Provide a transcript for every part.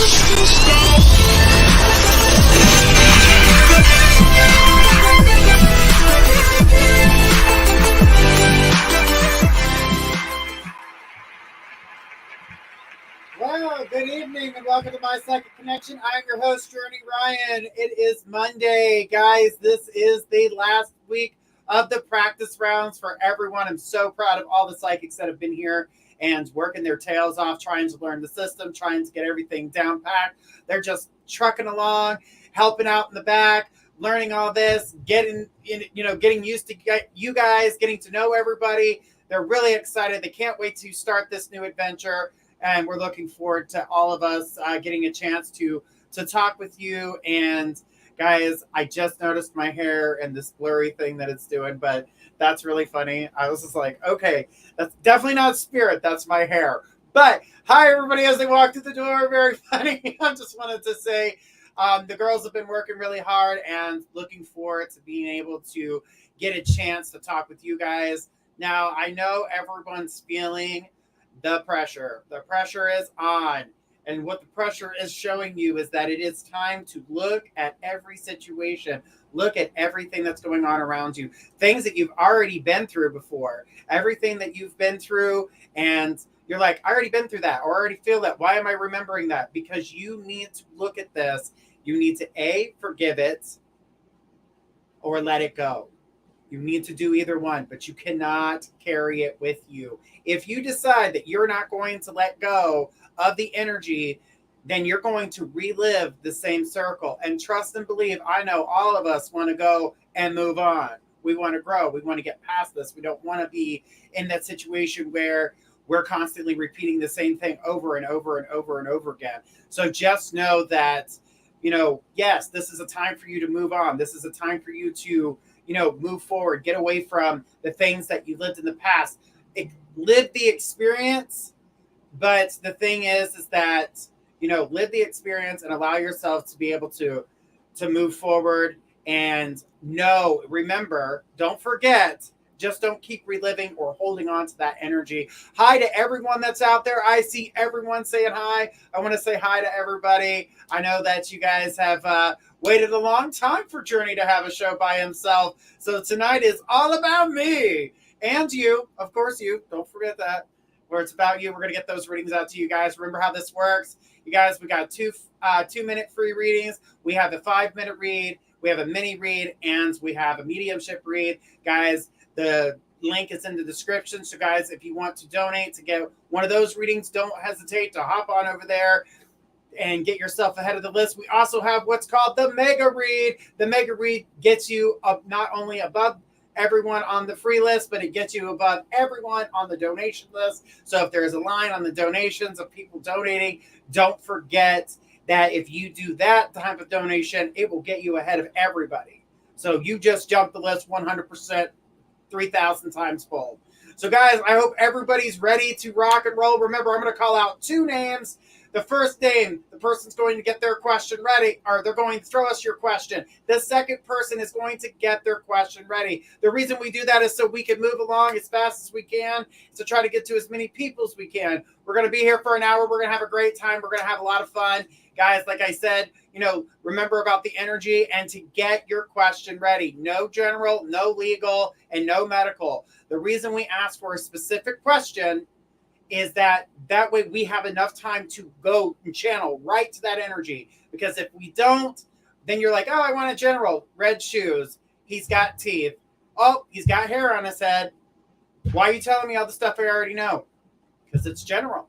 Well, good evening and welcome to my Psychic Connection. I'm your host, Journey Ryan. It is Monday, guys. This is the last week of the practice rounds for everyone. I'm so proud of all the psychics that have been here and working their tails off, trying to learn the system, trying to get everything down packed. They're just trucking along, helping out in the back, learning all this, getting used to you guys, getting to know everybody. They're really excited. They can't wait to start this new adventure. And we're looking forward to all of us getting a chance to talk with you. And guys, I just noticed my hair and this blurry thing that it's doing, but that's really funny. I was just like, okay, that's definitely not spirit. That's my hair. But hi, everybody, as they walk through the door. Very funny. I just wanted to say the girls have been working really hard and looking forward to being able to get a chance to talk with you guys. Now, I know everyone's feeling the pressure. The pressure is on. And what the pressure is showing you is that it is time to look at every situation. Look at everything that's going on around you. Things that you've already been through before. Everything that you've been through and you're like, I already been through that or I already feel that. Why am I remembering that? Because you need to look at this. You need to A, forgive it or let it go. You need to do either one, but you cannot carry it with you. If you decide that you're not going to let go of the energy, then you're going to relive the same circle. And trust and believe, I know all of us want to go and move on. We want to grow. We want to get past this. We don't want to be in that situation where we're constantly repeating the same thing over and over and over and over again. So just know that, yes, this is a time for you to move on. This is a time for you to move forward, get away from the things that you lived in the past. Live the experience, but the thing is that, live the experience and allow yourself to be able to move forward and remember, don't forget, just don't keep reliving or holding on to that energy. Hi to everyone that's out there. I see everyone saying hi. I want to say hi to everybody. I know that you guys have waited a long time for Journey to have a show by himself. So tonight is all about me and you. Of course, you. Don't forget that. Where it's about you. We're going to get those readings out to you guys. Remember how this works. You guys, we got two 2-minute free readings. We have a 5-minute read. We have a mini read. And we have a mediumship read. Guys, the link is in the description. So guys, if you want to donate to get one of those readings, don't hesitate to hop on over there and get yourself ahead of the list. We also have what's called the Mega Read. The Mega Read gets you up not only above everyone on the free list, but it gets you above everyone on the donation list. So if there's a line on the donations of people donating, don't forget that if you do that type of donation, it will get you ahead of everybody. So you just jump the list 100%, 3,000 times full. So guys, I hope everybody's ready to rock and roll. Remember, I'm going to call out 2 names. The first name, the person's going to get their question ready, or they're going to throw us your question. The second person is going to get their question ready. The reason we do that is so we can move along as fast as we can, to try to get to as many people as we can. We're going to be here for an hour. We're going to have a great time. We're going to have a lot of fun. Guys, like I said, remember about the energy and to get your question ready. No general, no legal, and no medical. The reason we ask for a specific question is that way we have enough time to go and channel right to that energy. Because if we don't, then you're like, oh, I want a general. Red shoes. He's got teeth. Oh, he's got hair on his head. Why are you telling me all the stuff I already know? Because it's general.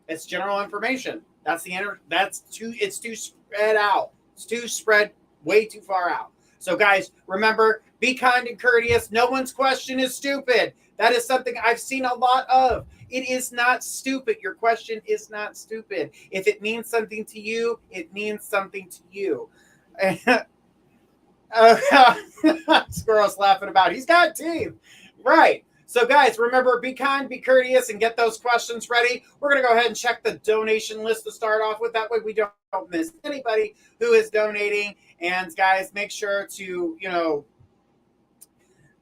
It's general information. That's it's too spread out. It's too spread way too far out. So guys, remember, be kind and courteous. No one's question is stupid. That is something I've seen a lot of. It is not stupid. Your question is not stupid. If it means something to you, it means something to you. Squirrel's laughing about, he's got teeth. Right. So guys, remember, be kind, be courteous, and get those questions ready. We're going to go ahead and check the donation list to start off with. That way we don't miss anybody who is donating. And guys, make sure to,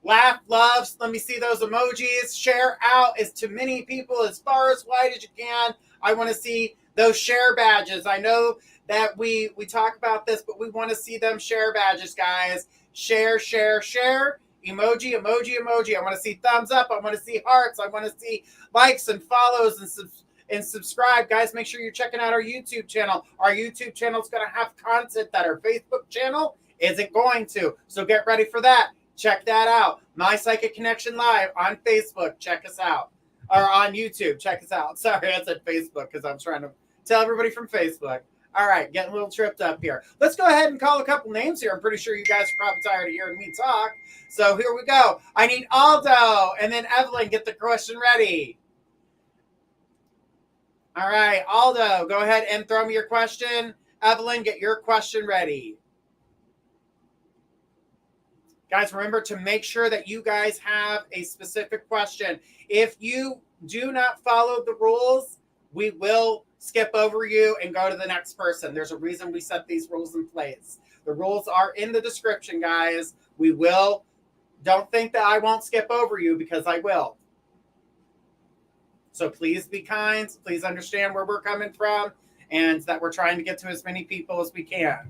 laugh, love. Let me see those emojis. Share out as to many people as far as wide as you can. I want to see those share badges. I know that we talk about this, but we want to see them share badges, guys. Share, share, share. Emoji, emoji, emoji. I want to see thumbs up. I want to see hearts. I want to see likes and follows and subscribe. Guys, make sure you're checking out our YouTube channel. Our YouTube channel is going to have content that our Facebook channel isn't going to. So get ready for that. Check that out. My Psychic Connection Live on Facebook. Check us out. Or on YouTube. Check us out. Sorry, I said Facebook because I'm trying to tell everybody from Facebook. All right, getting a little tripped up here. Let's go ahead and call a couple names here. I'm pretty sure you guys are probably tired of hearing me talk. So here we go. I need Aldo and then Evelyn. Get the question ready. All right, Aldo, go ahead and throw me your question. Evelyn, get your question ready. Guys, remember to make sure that you guys have a specific question. If you do not follow the rules, we will skip over you and go to the next person. There's a reason we set these rules in place. The rules are in the description, guys. We will. Don't think that I won't skip over you because I will. So please be kind. Please understand where we're coming from and that we're trying to get to as many people as we can.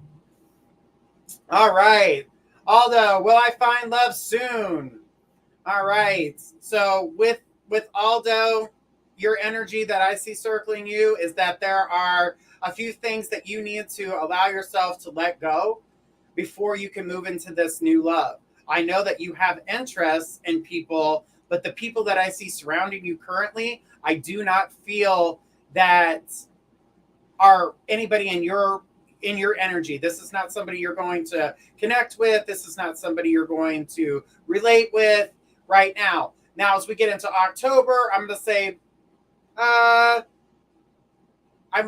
All right. Aldo, will I find love soon? All right. So with Aldo, your energy that I see circling you is that there are a few things that you need to allow yourself to let go before you can move into this new love. I know that you have interests in people, but the people that I see surrounding you currently, I do not feel that are anybody in your energy. This is not somebody you're going to connect with. This is not somebody you're going to relate with right now. Now, as we get into October, I'm going to say I'm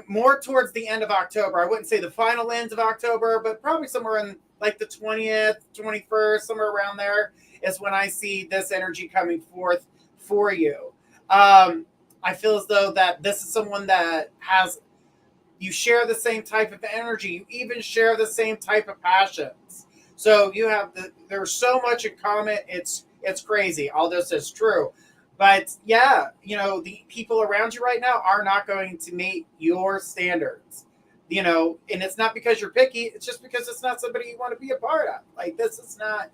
more towards the end of October. I wouldn't say the final ends of October, but probably somewhere in like the 20th, 21st, somewhere around there is when I see this energy coming forth for you. I feel as though that this is someone that you share the same type of energy. You even share the same type of passions. So you have there's so much in common. It's crazy. All this is true. But yeah, the people around you right now are not going to meet your standards, and it's not because you're picky. It's just because it's not somebody you want to be a part of. Like, this is not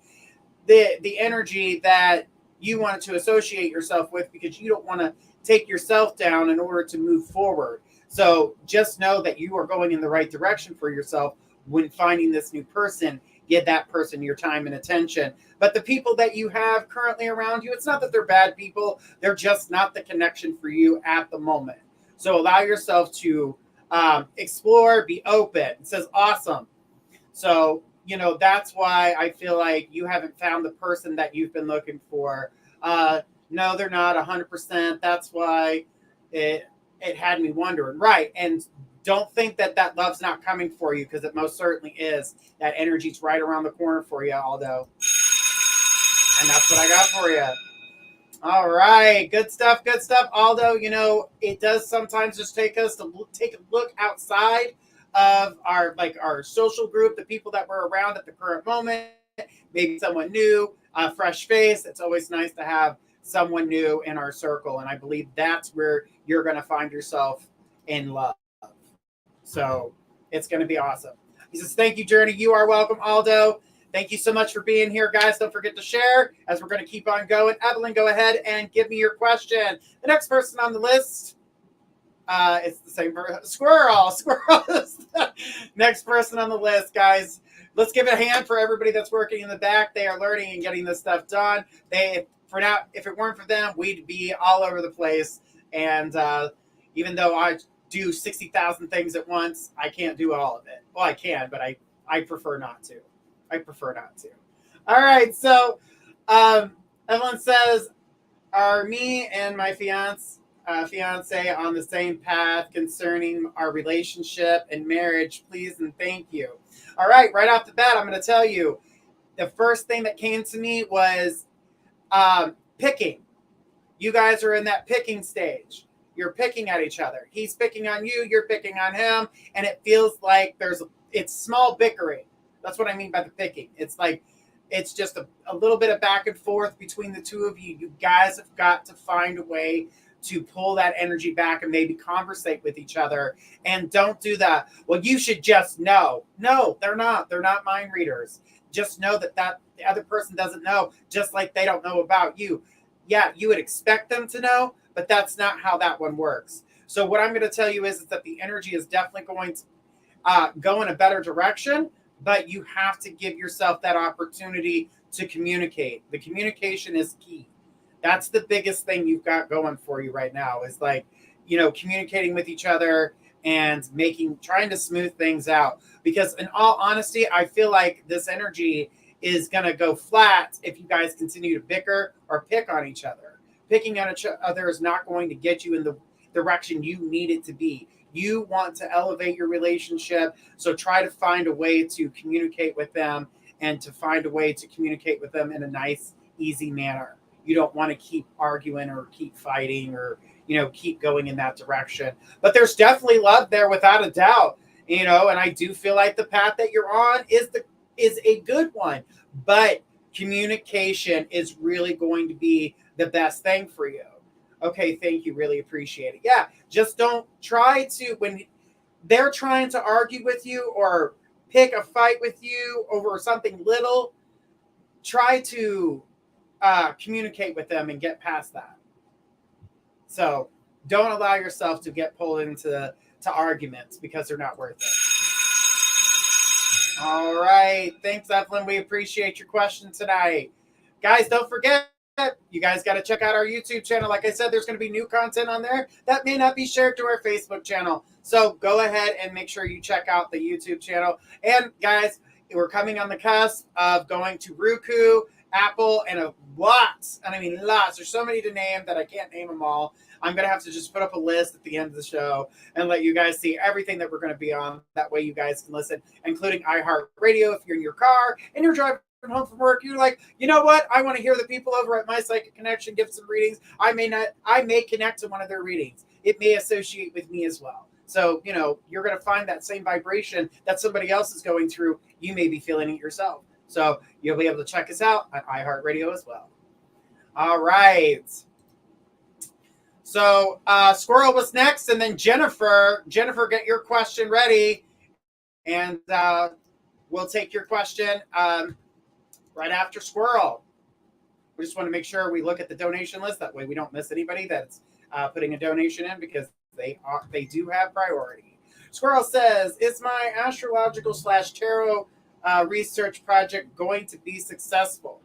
the energy that you want to associate yourself with, because you don't want to take yourself down in order to move forward. So just know that you are going in the right direction for yourself when finding this new person. Give that person your time and attention. But the people that you have currently around you, it's not that they're bad people. They're just not the connection for you at the moment. So allow yourself to explore, be open. It says awesome. So, that's why I feel like you haven't found the person that you've been looking for. No, they're not 100%. That's why it had me wondering. Right. And don't think that love's not coming for you, because it most certainly is. That energy's right around the corner for you, Aldo. And that's what I got for you. All right. Good stuff. Good stuff. Aldo, it does sometimes just take us to take a look outside of our social group, the people that we're around at the current moment. Maybe someone new, a fresh face. It's always nice to have someone new in our circle. And I believe that's where you're going to find yourself in love. So it's going to be awesome. He says, thank you, Journey. You are welcome, Aldo. Thank you so much for being here, guys. Don't forget to share as we're going to keep on going. Evelyn, go ahead and give me your question. The next person on the list, it's the same person. Squirrel. Next person on the list, guys. Let's give a hand for everybody that's working in the back. They are learning and getting this stuff done. For now, if it weren't for them, we'd be all over the place. And even though I do 60,000 things at once, I can't do all of it. Well, I can, but I prefer not to. All right. So Evelyn says, are me and my fiance on the same path concerning our relationship and marriage? Please and thank you. All right. Right off the bat, I'm going to tell you, the first thing that came to me was picking. You guys are in that picking stage. You're picking at each other. He's picking on you. You're picking on him. And it feels like it's small bickering. That's what I mean by the picking. It's like, it's just a little bit of back and forth between the two of you. You guys have got to find a way to pull that energy back and maybe conversate with each other. And don't do that. Well, you should just know. No, they're not. They're not mind readers. Just know that the other person doesn't know, just like they don't know about you. Yeah, you would expect them to know, but that's not how that one works. So what I'm going to tell you is that the energy is definitely going to go in a better direction, but you have to give yourself that opportunity to communicate. The communication is key. That's the biggest thing you've got going for you right now is like, communicating with each other and trying to smooth things out. Because in all honesty, I feel like this energy is going to go flat if you guys continue to bicker or pick on each other. Picking on each other is not going to get you in the direction you need it to be. You want to elevate your relationship, so try to find a way to communicate with them and to find a way to communicate with them in a nice, easy manner. You don't want to keep arguing or keep fighting or, keep going in that direction. But there's definitely love there without a doubt, and I do feel like the path that you're on is a good one, but communication is really going to be the best thing for you. Okay, thank you. Really appreciate it. Yeah, just don't try to, when they're trying to argue with you or pick a fight with you over something little, try to communicate with them and get past that. So don't allow yourself to get pulled into arguments because they're not worth it. All right. Thanks, Evelyn. We appreciate your question tonight. Guys, don't forget, you guys got to check out our YouTube channel. Like I said, there's going to be new content on there that may not be shared to our Facebook channel. So go ahead and make sure you check out the YouTube channel. And guys, we're coming on the cusp of going to Roku, Apple, and lots. And I mean lots. There's so many to name that I can't name them all. I'm going to have to just put up a list at the end of the show and let you guys see everything that we're going to be on. That way you guys can listen, including iHeartRadio if you're in your car and you're driving home from work. You're like, you know what? I want to hear the people over at My Psychic Connection give some readings. I may connect to one of their readings. It may associate with me as well. So, you're going to find that same vibration that somebody else is going through. You may be feeling it yourself. So you'll be able to check us out on iHeartRadio as well. All right. So Squirrel was next, and then Jennifer. Jennifer, get your question ready, and we'll take your question right after Squirrel. We just want to make sure we look at the donation list. That way we don't miss anybody that's putting a donation in, because they do have priority. Squirrel says, is my astrological/tarot research project going to be successful?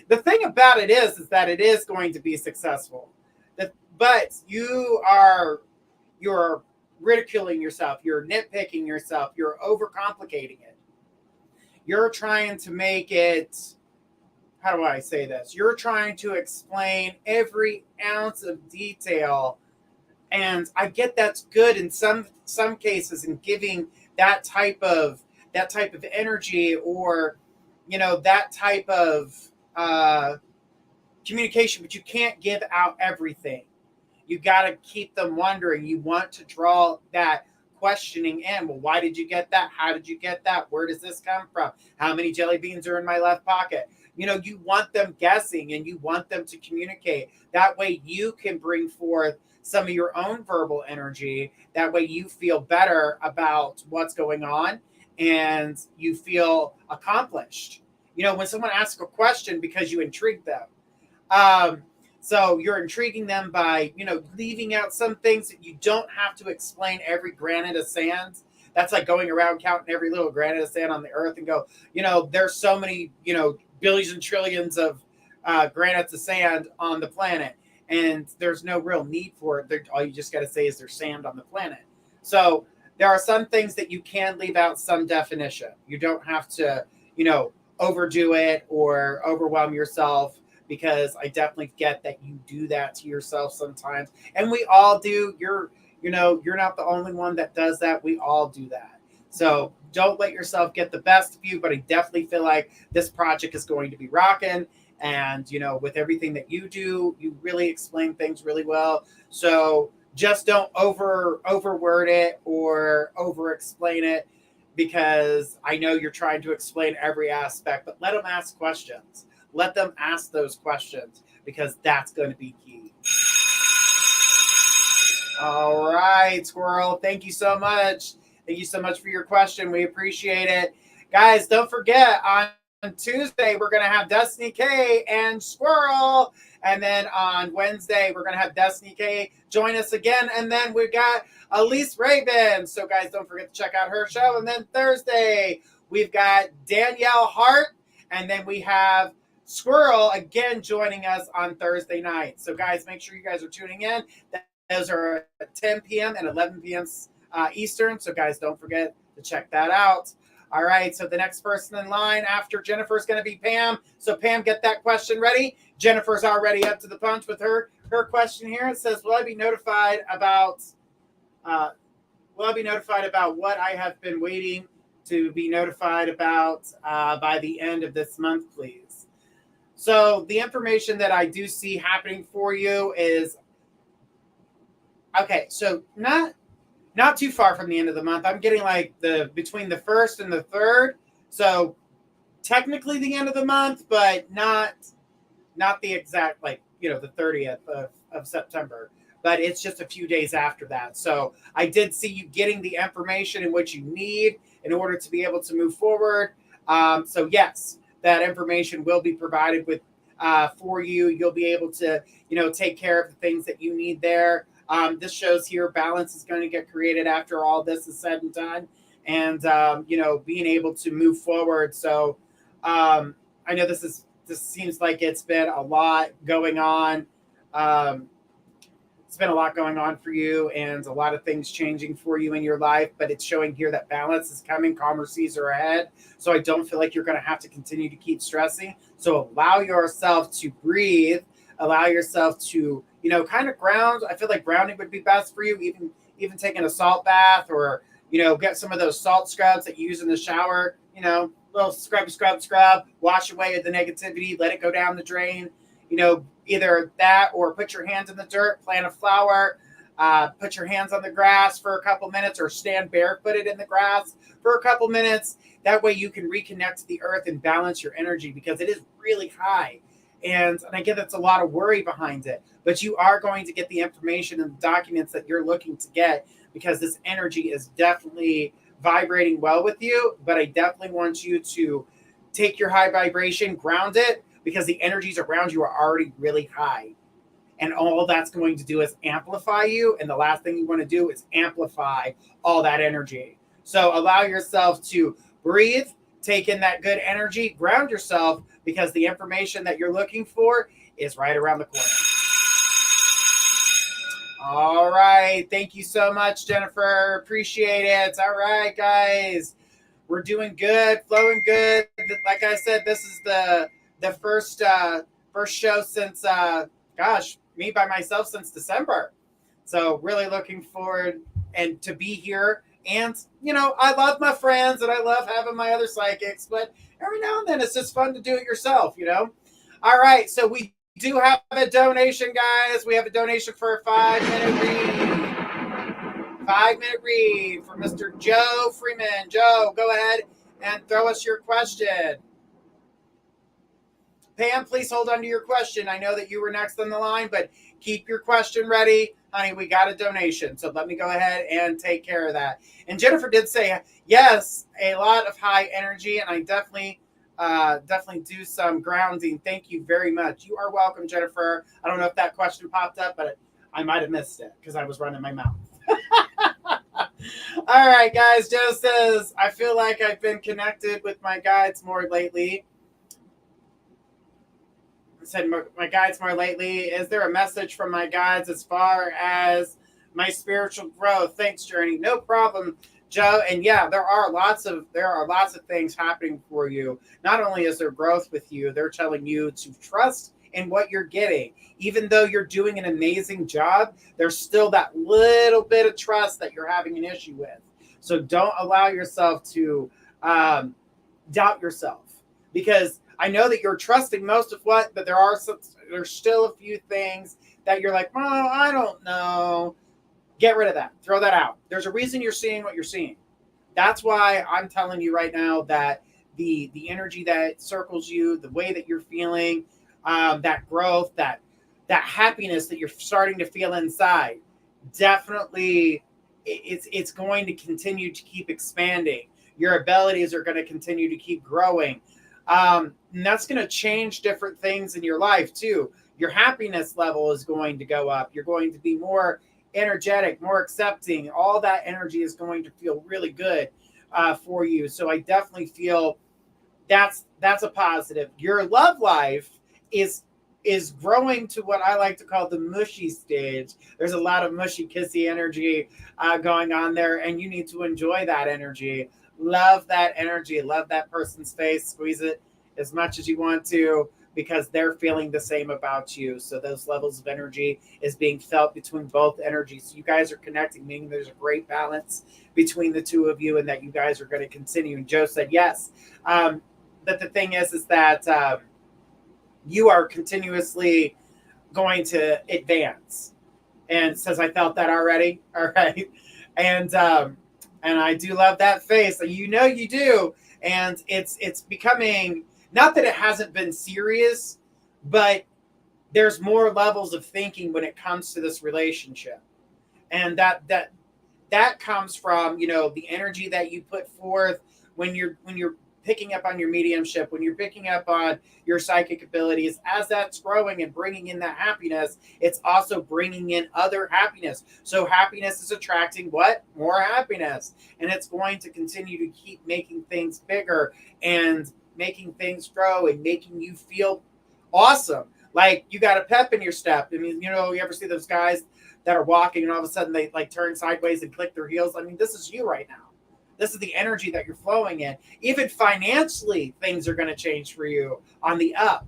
The thing about it is that it is going to be successful. But you're ridiculing yourself. You're nitpicking yourself. You're overcomplicating it. You're trying to make it, how do I say this? You're trying to explain every ounce of detail. And I get that's good in some cases in giving that type of energy, or, that type of communication, but you can't give out everything. You got to keep them wondering. You want to draw that questioning in. Well, why did you get that? How did you get that? Where does this come from? How many jelly beans are in my left pocket? You want them guessing, and you want them to communicate. That way you can bring forth some of your own verbal energy. That way you feel better about what's going on and you feel accomplished. When someone asks a question because you intrigue them. So you're intriguing them by, leaving out some things that you don't have to explain every granite of sand. That's like going around counting every little granite of sand on the earth and go, there's so many, billions and trillions of granites of sand on the planet. And there's no real need for it. All you just got to say is there's sand on the planet. So there are some things that you can leave out some definition. You don't have to, overdo it or overwhelm yourself, because I definitely get that you do that to yourself sometimes. And we all do. You're not the only one that does that. We all do that. So don't let yourself get the best of you, but I definitely feel like this project is going to be rocking. And, with everything that you do, you really explain things really well. So just don't overword it or over explain it, because I know you're trying to explain every aspect, but let them ask questions. Let them ask those questions, because that's going to be key. All right, Squirrel. Thank you so much. Thank you so much for your question. We appreciate it. Guys, don't forget on Tuesday, we're going to have Destiny K and Squirrel. And then on Wednesday, we're going to have Destiny K join us again. And then we've got Elise Raven. So, guys, don't forget to check out her show. And then Thursday, we've got Danielle Hart. And then we have Squirrel again joining us on Thursday night. So, guys, make sure you guys are tuning in. Those are at 10 p.m. and 11 p.m. Eastern. So, guys, don't forget to check that out. All right, so the next person in line after Jennifer is going to be Pam. So, Pam, get that question ready. Jennifer's already up to the punch with her question here. It says, "Will I be notified about? Will I be notified about what I have been waiting to be notified about by the end of this month, please?" So, the information that I do see happening for you is okay. So, not too far from the end of the month. I'm getting like between the 1st and the 3rd. So technically the end of the month, but not the exact, like, the 30th of September, but it's just a few days after that. So I did see you getting the information in which you need in order to be able to move forward. So yes, that information will be provided with for you. You'll be able to, take care of the things that you need there. This shows here balance is going to get created after all this is said and done, and being able to move forward. So I know this seems like it's been a lot going on. It's been a lot going on for you and a lot of things changing for you in your life, but it's showing here that balance is coming, calmer seas are ahead. So I don't feel like you're going to have to continue to keep stressing. So allow yourself to breathe, allow yourself to, kind of ground. I feel like grounding would be best for you, even taking a salt bath or, get some of those salt scrubs that you use in the shower, little scrub, wash away the negativity, let it go down the drain. Either that or put your hands in the dirt, plant a flower, put your hands on the grass for a couple minutes or stand barefooted in the grass for a couple minutes. That way you can reconnect to the earth and balance your energy because it is really high. And I get that's a lot of worry behind it, but you are going to get the information and the documents that you're looking to get because this energy is definitely vibrating well with you. But I definitely want you to take your high vibration, ground it, because the energies around you are already really high. And all that's going to do is amplify you. And the last thing you want to do is amplify all that energy. So allow yourself to breathe, take in that good energy, ground yourself, because the information that you're looking for is right around the corner. All right. Thank you so much, Jennifer. Appreciate it. All right, guys. We're doing good, flowing good. Like I said, this is the first show since me by myself since December. So really looking forward and to be here. And I love my friends and I love having my other psychics, but every now and then it's just fun to do it yourself, All right, so we do have a donation, guys. We have a donation for a 5-minute read. 5-minute read for Mr. Joe Freeman. Joe, go ahead and throw us your question. Pam, please hold on to your question. I know that you were next on the line, but keep your question ready. Honey, we got a donation, so let me go ahead and take care of that. And Jennifer did say, yes, a lot of high energy, and I definitely do some grounding. Thank you very much. You are welcome, Jennifer. I don't know if that question popped up, but I might have missed it because I was running my mouth. All right, guys. Joe says, I feel like I've been connected with my guides more lately. Said my guides more lately. Is there a message from my guides as far as my spiritual growth? Thanks, Journey. No problem, Joe. And yeah, there are lots of things happening for you. Not only is there growth with you, they're telling you to trust in what you're getting. Even though you're doing an amazing job, there's still that little bit of trust that you're having an issue with. So don't allow yourself to doubt yourself, because I know that you're trusting most of but there's still a few things that you're like, well, I don't know. Get rid of that. Throw that out. There's a reason you're seeing what you're seeing. That's why I'm telling you right now that the energy that circles you, the way that you're feeling, that growth, that happiness that you're starting to feel inside, definitely it's going to continue to keep expanding. Your abilities are going to continue to keep growing. And that's going to change different things in your life too. Your happiness level is going to go up. You're going to be more energetic, more accepting. All that energy is going to feel really good for you. So I definitely feel that's a positive. Your love life is is growing to what I like to call the mushy stage. There's a lot of mushy kissy energy going on there, and you need to enjoy that energy. Love that energy. Love that person's face. Squeeze it as much as you want to because they're feeling the same about you. So those levels of energy is being felt between both energies. So you guys are connecting, meaning there's a great balance between the two of you, and that you guys are going to continue. And Joe said yes. But the thing is that you are continuously going to advance. And says I felt that already. All right, and I do love that face. You know you do, and it's becoming not that it hasn't been serious, but there's more levels of thinking when it comes to this relationship, and that comes from the energy that you put forth when you're picking up on your mediumship, when you're picking up on your psychic abilities. As that's growing and bringing in that happiness, it's also bringing in other happiness. So happiness is attracting what? More happiness, and it's going to continue to keep making things bigger and making things grow and making you feel awesome, like you got a pep in your step. I mean, you ever see those guys that are walking and all of a sudden they like turn sideways and click their heels? I mean, this is you right now. This is the energy that you're flowing in. Even financially, things are going to change for you on the up.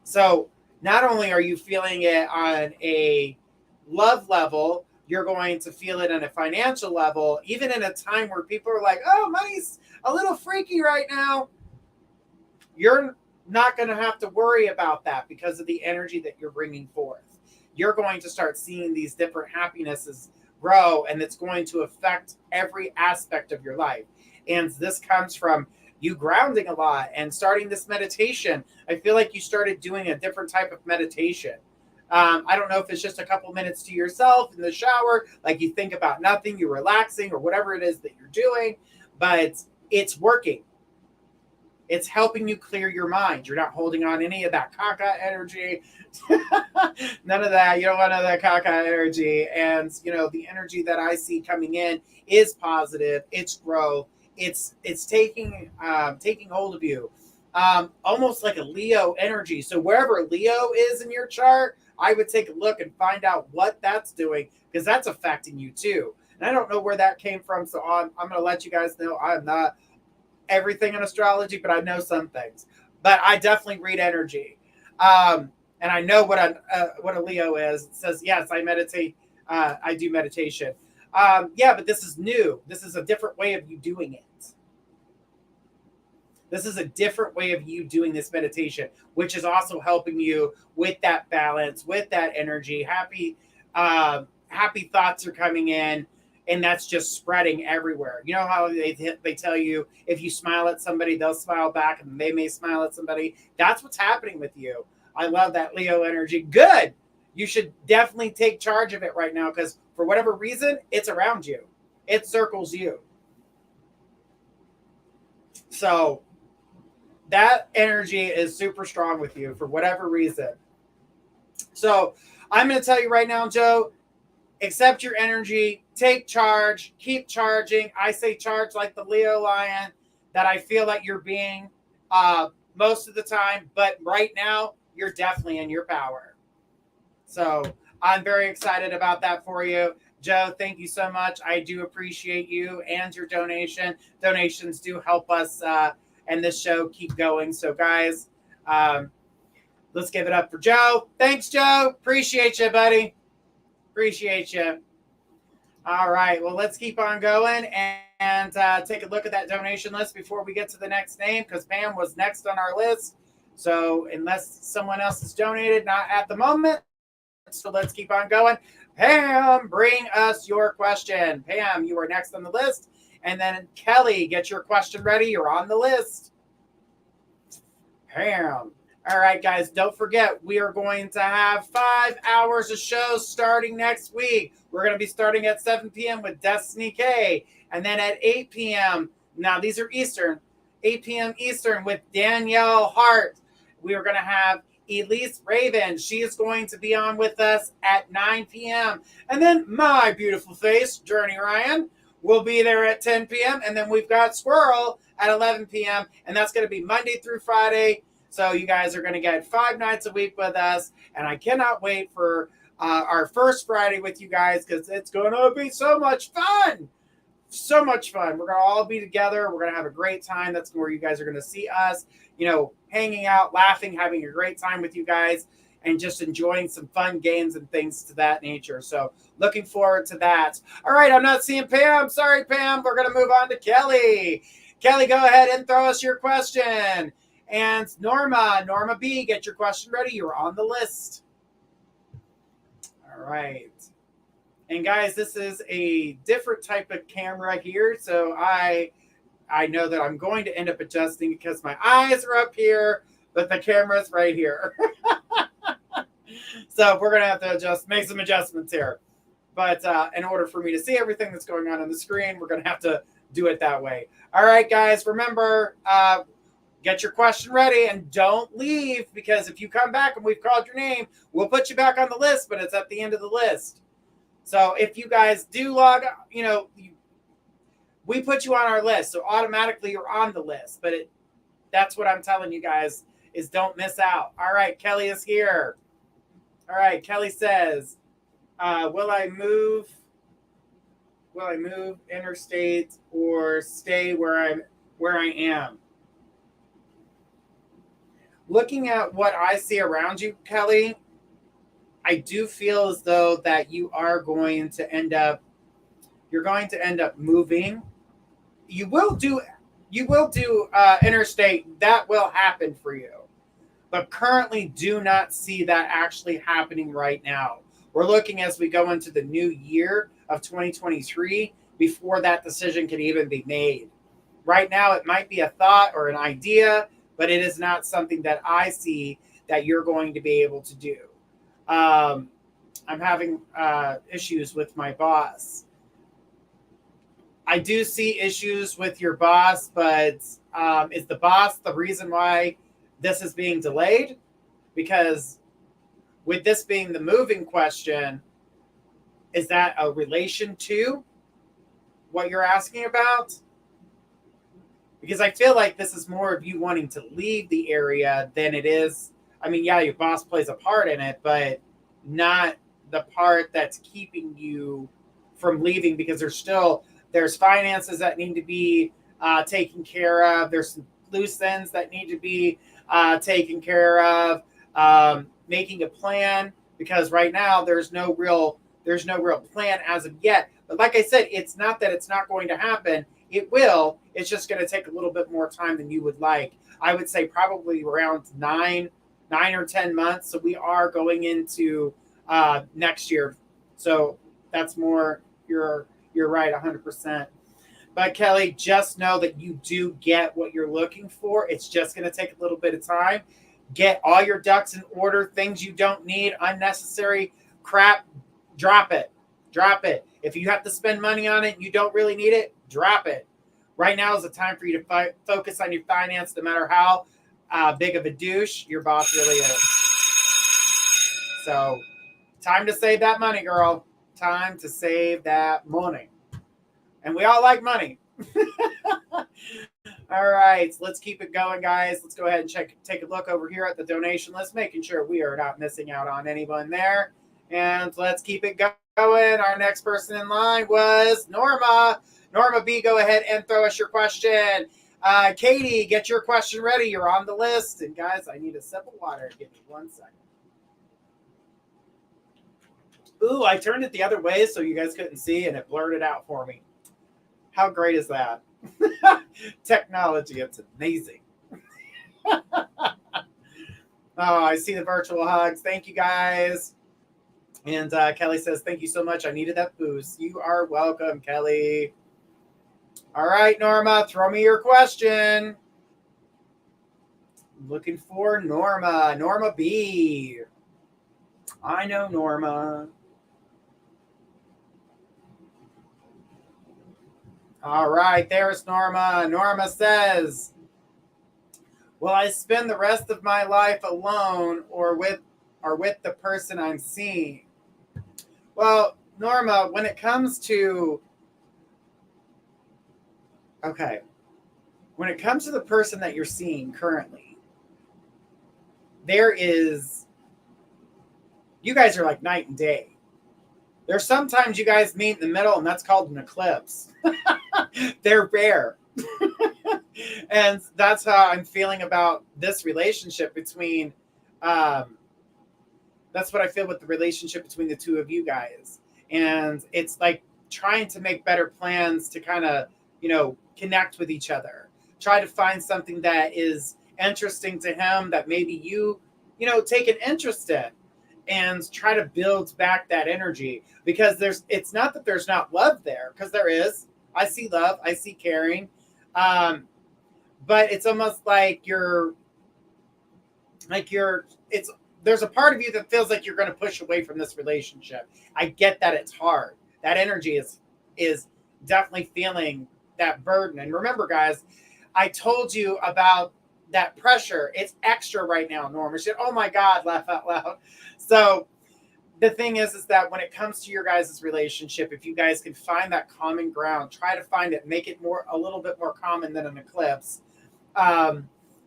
So not only are you feeling it on a love level, you're going to feel it on a financial level, even in a time where people are like, oh, money's a little freaky right now. You're not going to have to worry about that because of the energy that you're bringing forth. You're going to start seeing these different happinesses grow, and it's going to affect every aspect of your life. And this comes from you grounding a lot and starting this meditation. I feel like you started doing a different type of meditation. I don't know if it's just a couple minutes to yourself in the shower, like you think about nothing, you're relaxing, or whatever it is that you're doing, but it's working. It's helping you clear your mind. You're not holding on any of that caca energy. None of that. You don't want none of that caca energy. And the energy that I see coming in is positive. It's growth. It's taking hold of you. Almost like a Leo energy. So wherever Leo is in your chart, I would take a look and find out what that's doing, because that's affecting you too. And I don't know where that came from. So I'm going to let you guys know I'm not everything in astrology, but I know some things. But I definitely read energy, and I know what a Leo is. It says yes, I meditate. I do meditation. Yeah, but this is new. This is a different way of you doing it. This is a different way of you doing this meditation, which is also helping you with that balance, with that energy. Happy thoughts are coming in, and that's just spreading everywhere. You know how they tell you if you smile at somebody, they'll smile back, and they may smile at somebody. That's what's happening with you. I love that Leo energy. Good. You should definitely take charge of it right now, because for whatever reason, it's around you. It circles you. So that energy is super strong with you for whatever reason. So I'm going to tell you right now, Joe, accept your energy, take charge, keep charging. I say charge like the Leo lion that I feel like you're being most of the time, but right now you're definitely in your power. So I'm very excited about that for you. Joe, thank you so much. I do appreciate you and your donation. Donations do help us and this show keep going. So guys, let's give it up for Joe. Thanks, Joe. Appreciate you, buddy. Appreciate you. All right. Well, let's keep on going and take a look at that donation list before we get to the next name, because Pam was next on our list. So unless someone else has donated, not at the moment. So let's keep on going. Pam, bring us your question. Pam, you are next on the list. And then Kelly, get your question ready. You're on the list. Pam. All right, guys, don't forget, we are going to have 5 hours of shows starting next week. We're going to be starting at 7 p.m. with Destiny K. And then at 8 p.m., now these are Eastern, 8 p.m. Eastern with Danielle Hart. We are going to have Elise Raven. She is going to be on with us at 9 p.m. And then my beautiful face, Journey Ryan, will be there at 10 p.m. And then we've got Squirrel at 11 p.m. And that's going to be Monday through Friday. So you guys are going to get 5 nights a week with us. And I cannot wait for our first Friday with you guys because it's going to be so much fun. So much fun. We're going to all be together. We're going to have a great time. That's where you guys are going to see us, hanging out, laughing, having a great time with you guys, and just enjoying some fun games and things to that nature. So looking forward to that. All right, I'm not seeing Pam. Sorry, Pam. We're going to move on to Kelly. Kelly, go ahead and throw us your question. And Norma B, get your question ready. You're on the list. All right. And guys, this is a different type of camera here. So I know that I'm going to end up adjusting because my eyes are up here, but the camera's right here. So we're going to have to make some adjustments here. But in order for me to see everything that's going on the screen, we're going to have to do it that way. All right, guys, remember, get your question ready and don't leave, because if you come back and we've called your name, we'll put you back on the list, but it's at the end of the list. So if you guys do log, we put you on our list. So automatically you're on the list. But that's what I'm telling you guys is don't miss out. All right, Kelly is here. All right, Kelly says, will I move interstate or stay where I am? Looking at what I see around you, Kelly, I do feel as though that you are going to end up moving. You will do interstate. That will happen for you. But currently do not see that actually happening right now. We're looking as we go into the new year of 2023 before that decision can even be made. Right now, it might be a thought or an idea, but it is not something that I see that you're going to be able to do. I'm having issues with my boss. I do see issues with your boss, but is the boss the reason why this is being delayed? Because with this being the moving question, is that a relation to what you're asking about? Because I feel like this is more of you wanting to leave the area than it is. I mean, yeah, your boss plays a part in it, but not the part that's keeping you from leaving, because there's finances that need to be taken care of. There's some loose ends that need to be taken care of. Making a plan, because right now there's no real plan as of yet. But like I said, it's not that it's not going to happen. It will. It's just going to take a little bit more time than you would like. I would say probably around 9 or 10 months. So we are going into next year. So that's more, you're right, 100%. But Kelly, just know that you do get what you're looking for. It's just going to take a little bit of time. Get all your ducks in order. Things you don't need, unnecessary crap, drop it. Drop it. If you have to spend money on it and you don't really need it, drop it. Right now is the time for you to focus on your finance, no matter how big of a douche your boss really is. So, time to save that money, girl. Time to save that money. And we all like money. All right, so let's keep it going, guys. Let's go ahead and take a look over here at the donation list, making sure we are not missing out on anyone there. And let's keep it going. Our next person in line was Norma. Norma B, go ahead and throw us your question. Katie, get your question ready. You're on the list. And guys, I need a sip of water. Give me 1 second. Ooh, I turned it the other way so you guys couldn't see, and it blurred it out for me. How great is that? Technology, it's amazing. Oh, I see the virtual hugs. Thank you, guys. And Kelly says, thank you so much. I needed that boost. You are welcome, Kelly. All right, Norma, throw me your question. Looking for Norma. Norma B. I know Norma. All right, there's Norma. Norma says, will I spend the rest of my life alone or with the person I'm seeing? Well, Norma, when it comes to when it comes to the person that you're seeing currently, you guys are like night and day. There's sometimes you guys meet in the middle, and that's called an eclipse. They're rare. And that's how I'm feeling about this relationship between, that's what I feel with the relationship between the two of you guys. And it's like trying to make better plans to kind of, connect with each other. Try to find something that is interesting to him that maybe you take an interest in, and try to build back that energy, because it's not that there's not love there, because there is. I see love, I see caring. But it's almost like there's a part of you that feels like you're going to push away from this relationship. I get that it's hard. That energy is definitely feeling that burden. And remember, guys, I told you about that pressure. It's extra right now, Norma. She said, oh my God, laugh out loud. So the thing is that when it comes to your guys' relationship, if you guys can find that common ground, try to find it, make it a little bit more common than an eclipse.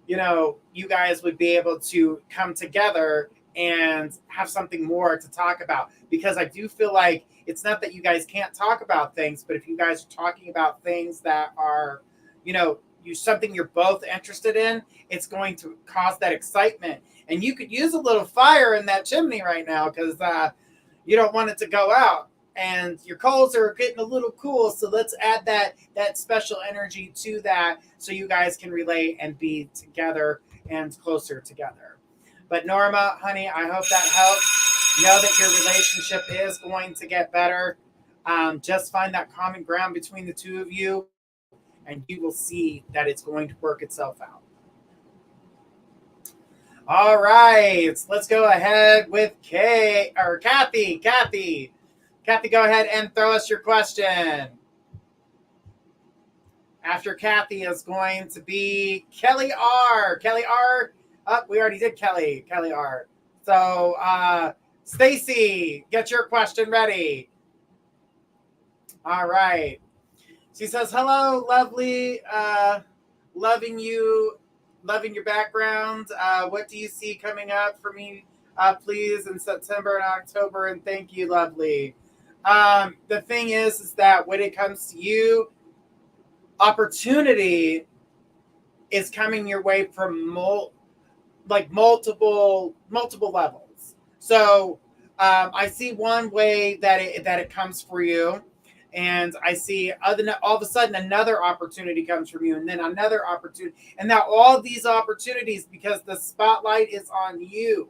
You guys would be able to come together and have something more to talk about, because I do feel like it's not that you guys can't talk about things, but if you guys are talking about things that are, something you're both interested in, it's going to cause that excitement. And you could use a little fire in that chimney right now, because you don't want it to go out. And your coals are getting a little cool, so let's add that special energy to that, so you guys can relate and be together and closer together. But Norma, honey, I hope that helps. Know that your relationship is going to get better. Just find that common ground between the two of you, and you will see that it's going to work itself out. All right, let's go ahead with Kathy. Kathy, go ahead and throw us your question. After Kathy is going to be Kelly R. Kelly R. Oh, we already did Kelly R. So, Stacy, get your question ready. All right. She says, hello, lovely. Loving your background. What do you see coming up for me, please, in September and October? And thank you, lovely. The thing is that when it comes to you, opportunity is coming your way from multiple levels. So I see one way that it comes for you, and I see all of a sudden another opportunity comes from you, and then another opportunity, and now all these opportunities, because the spotlight is on you,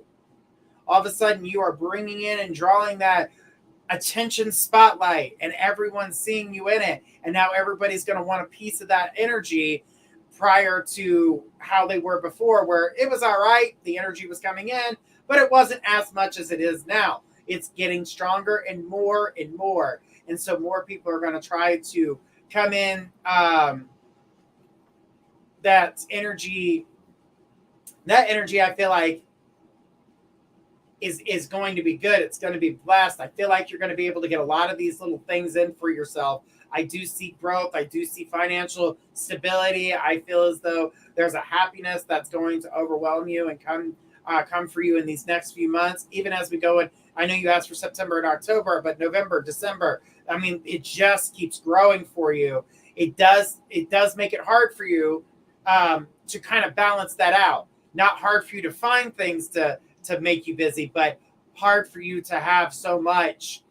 all of a sudden you are bringing in and drawing that attention spotlight, and everyone's seeing you in it, and now everybody's going to want a piece of that energy, prior to how they were before, where it was all right, the energy was coming in, but it wasn't as much as it is now. It's getting stronger and more, and so more people are going to try to come in. That energy I feel like is going to be good. It's going to be blessed. I feel like you're going to be able to get a lot of these little things in for yourself. I do see growth. I do see financial stability. I feel as though there's a happiness that's going to overwhelm you and come for you in these next few months, even as we go in. I know you asked for September and October, but November, December, I mean, it just keeps growing for you. It does make it hard for you to kind of balance that out. Not hard for you to find things to make you busy, but hard for you to have so much,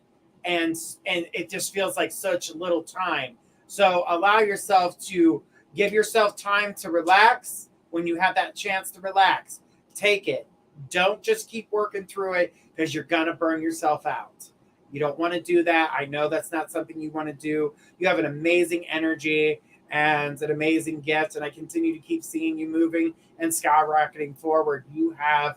and it just feels like such little time. So allow yourself to give yourself time to relax. When you have that chance to relax, take it. Don't just keep working through it, because you're gonna burn yourself out. You don't want to do that. I know that's not something you want to do. You have an amazing energy. and an amazing gift. And I continue to keep seeing you moving and skyrocketing forward. You have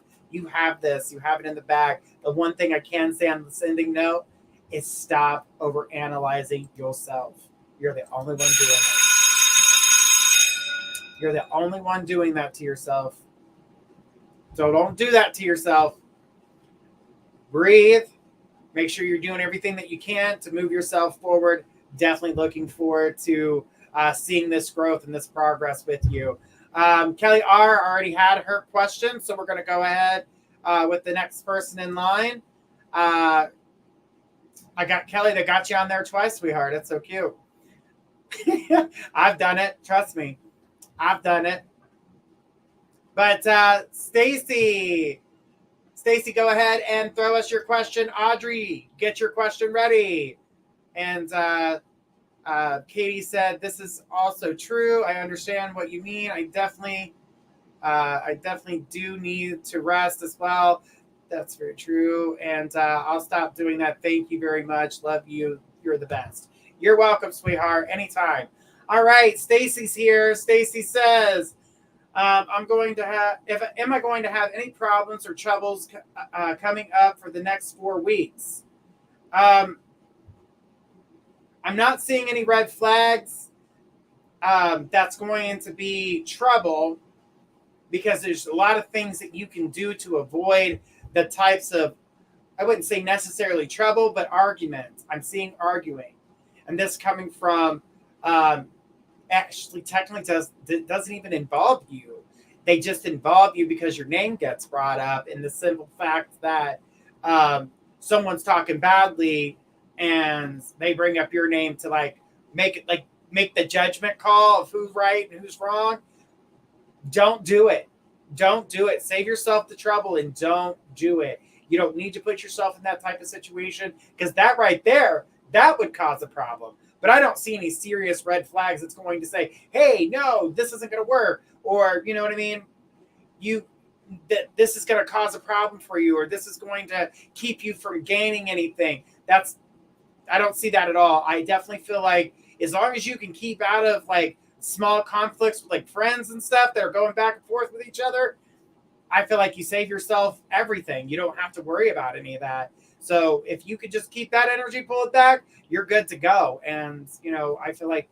this. You have it in the bag. The one thing I can say on the sending note is stop over analyzing yourself. You're the only one doing it. You're the only one doing that to yourself. So don't do that to yourself. Breathe. Make sure you're doing everything that you can to move yourself forward. Definitely looking forward to seeing this growth and this progress with you. Kelly R. already had her question, so we're going to go ahead with the next person in line. I got Kelly that got you on there twice, sweetheart. That's so cute. I've done it. Trust me. I've done it. But Stacy, go ahead and throw us your question. Audrey, get your question ready. And Katie said, this is also true. I understand what you mean. I definitely do need to rest as well. That's very true. And I'll stop doing that. Thank you very much. Love you. You're the best. You're welcome, sweetheart. Anytime. All right. Stacy's here. Stacy says, am I going to have any problems or troubles coming up for the next 4 weeks? I'm not seeing any red flags. That's going to be trouble because there's a lot of things that you can do to avoid the types of, I wouldn't say necessarily trouble, but arguments. I'm seeing arguing. And this coming from actually technically doesn't even involve you. They just involve you because your name gets brought up in the simple fact that someone's talking badly and they bring up your name to make the judgment call of who's right and who's wrong. Don't do it. Don't do it. Save yourself the trouble and don't do it. You don't need to put yourself in that type of situation because that right there, that would cause a problem. But I don't see any serious red flags that's going to say, hey, no, this isn't going to work. Or, you know what I mean? This is going to cause a problem for you, or this is going to keep you from gaining anything. I don't see that at all. I definitely feel like as long as you can keep out of small conflicts with friends and stuff that are going back and forth with each other, I feel like you save yourself everything. You don't have to worry about any of that. So if you could just keep that energy, pull it back, you're good to go. And, I feel like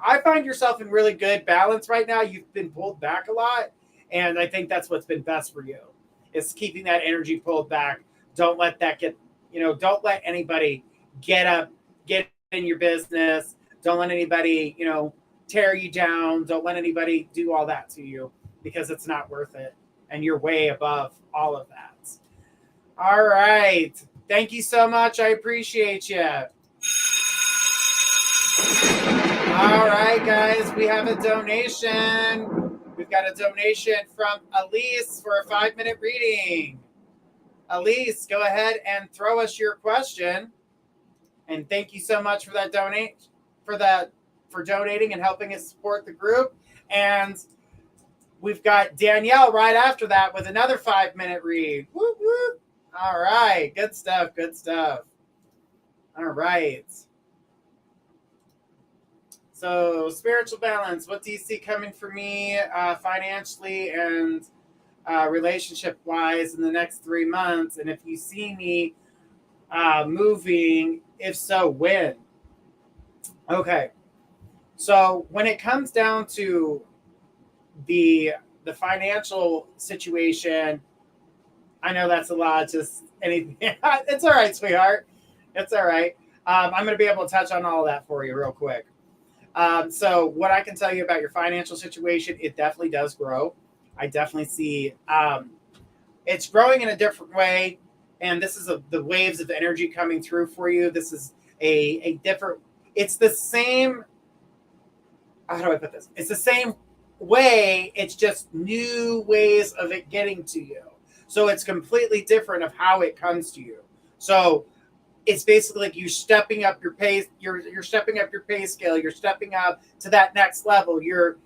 I find yourself in really good balance right now. You've been pulled back a lot. And I think that's what's been best for you is keeping that energy pulled back. Don't let that don't let anybody get in your business. Don't let anybody, tear you down. Don't let anybody do all that to you because it's not worth it. And you're way above all of that. All right. Thank you so much. I appreciate you. All right, guys. We have a donation. We've got a donation from Elise for a 5-minute reading. Elise, go ahead and throw us your question. And thank you so much for that for donating and helping us support the group. And we've got Danielle right after that with another 5-minute read. Whoop, whoop. All right. Good stuff. Good stuff. All right. So spiritual balance. What do you see coming for me financially and relationship-wise in the next 3 months? And if you see me moving, if so, when? Okay. So when it comes down to the financial situation, I know that's a lot. Just anything. It's all right, sweetheart. It's all right. I'm going to be able to touch on all of that for you real quick. So what I can tell you about your financial situation, it definitely does grow. I definitely see it's growing in a different way. And this is the waves of energy coming through for you. This is a different, it's the same, how do I put this? It's the same way. It's just new ways of it getting to you. So it's completely different of how it comes to you. So it's basically like you're stepping up your pace. You're stepping up your pay scale. You're stepping up to that next level. You're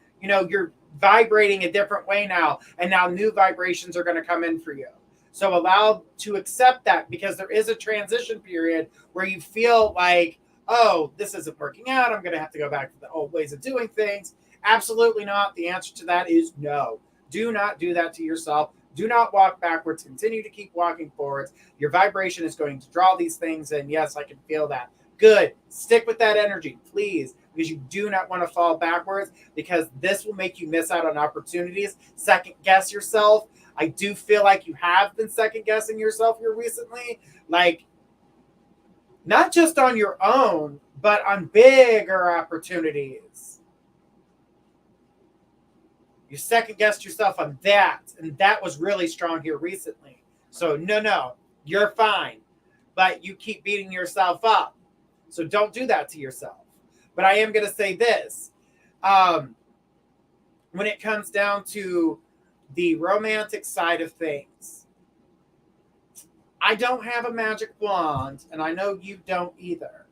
vibrating a different way now. And now new vibrations are going to come in for you. So allow to accept that because there is a transition period where you feel like, oh, this isn't working out, I'm going to have to go back to the old ways of doing things. Absolutely not. The answer to that is no. Do not do that to yourself. Do not walk backwards. Continue to keep walking forwards. Your vibration is going to draw these things, and yes, I can feel that. Good. Stick with that energy, please, because you do not want to fall backwards, because this will make you miss out on opportunities. Second guess yourself. I do feel like you have been second guessing yourself here recently, like not just on your own, but on bigger opportunities. You second guessed yourself on that, and that was really strong here recently. So no, you're fine, but you keep beating yourself up. So don't do that to yourself. But I am going to say this. When it comes down to the romantic side of things, I don't have a magic wand, and I know you don't either.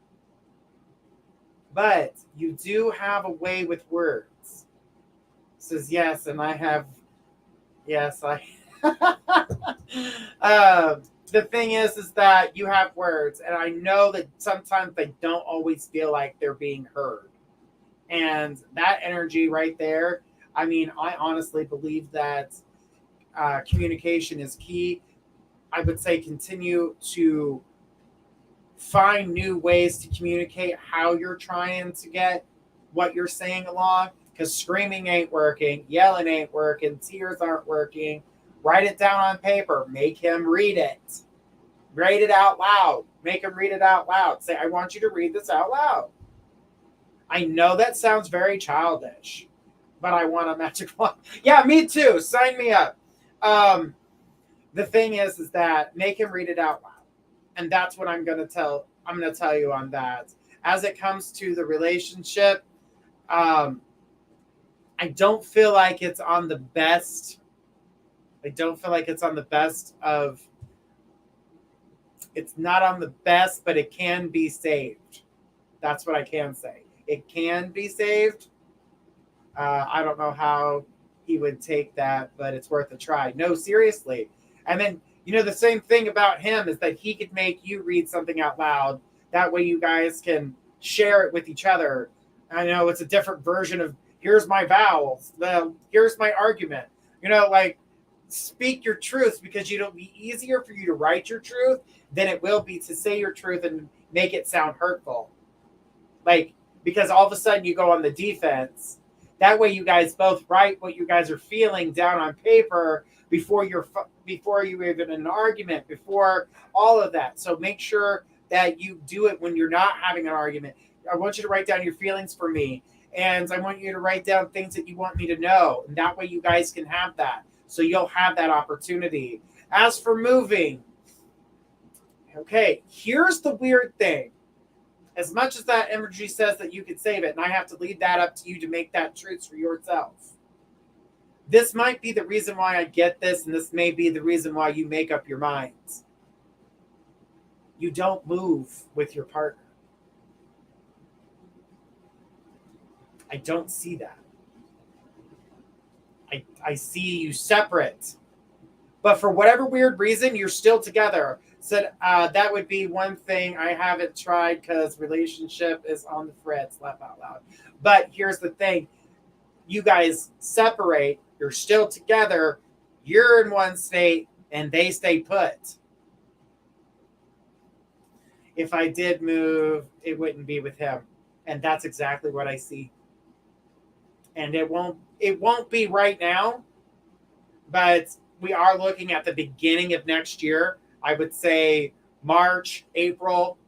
But you do have a way with words. Says yes, and I have. Yes, I. The thing is that you have words, and I know that sometimes they don't always feel like they're being heard. And that energy right there, I mean, I honestly believe that communication is key. I would say continue to find new ways to communicate how you're trying to get what you're saying along, because screaming ain't working, yelling ain't working, tears aren't working. Write it down on paper. Make him read it. Read it out loud. Make him read it out loud. Say, I want you to read this out loud. I know that sounds very childish, but I want a magic wand. Yeah, me too. Sign me up. The thing is that make him read it out loud. And that's what I'm going to tell you on that. As it comes to the relationship, I don't feel like it's on the best. It's not on the best, but it can be saved. That's what I can say. It can be saved. I don't know how he would take that, but it's worth a try. No, seriously. And then, the same thing about him is that he could make you read something out loud. That way you guys can share it with each other. I know it's a different version of, here's my vowels, here's my argument. Speak your truth, because it'll be easier for you to write your truth than it will be to say your truth and make it sound hurtful. Because all of a sudden you go on the defense. That way you guys both write what you guys are feeling down on paper before you even an argument, before all of that. So make sure that you do it when you're not having an argument. I want you to write down your feelings for me, and I want you to write down things that you want me to know. And that way you guys can have that. So you'll have that opportunity. As for moving, okay, here's the weird thing. As much as that energy says that you could save it, and I have to leave that up to you to make that truth for yourself. This might be the reason why I get this, and this may be the reason why you make up your minds. You don't move with your partner. I don't see that. I see you separate. But for whatever weird reason, you're still together. So that would be one thing I haven't tried, because relationship is on the fritz, laugh out loud. But here's the thing. You guys separate. You're still together. You're in one state, and they stay put. If I did move, it wouldn't be with him. And that's exactly what I see. And it won't be right now, but we are looking at the beginning of next year. I would say March, April,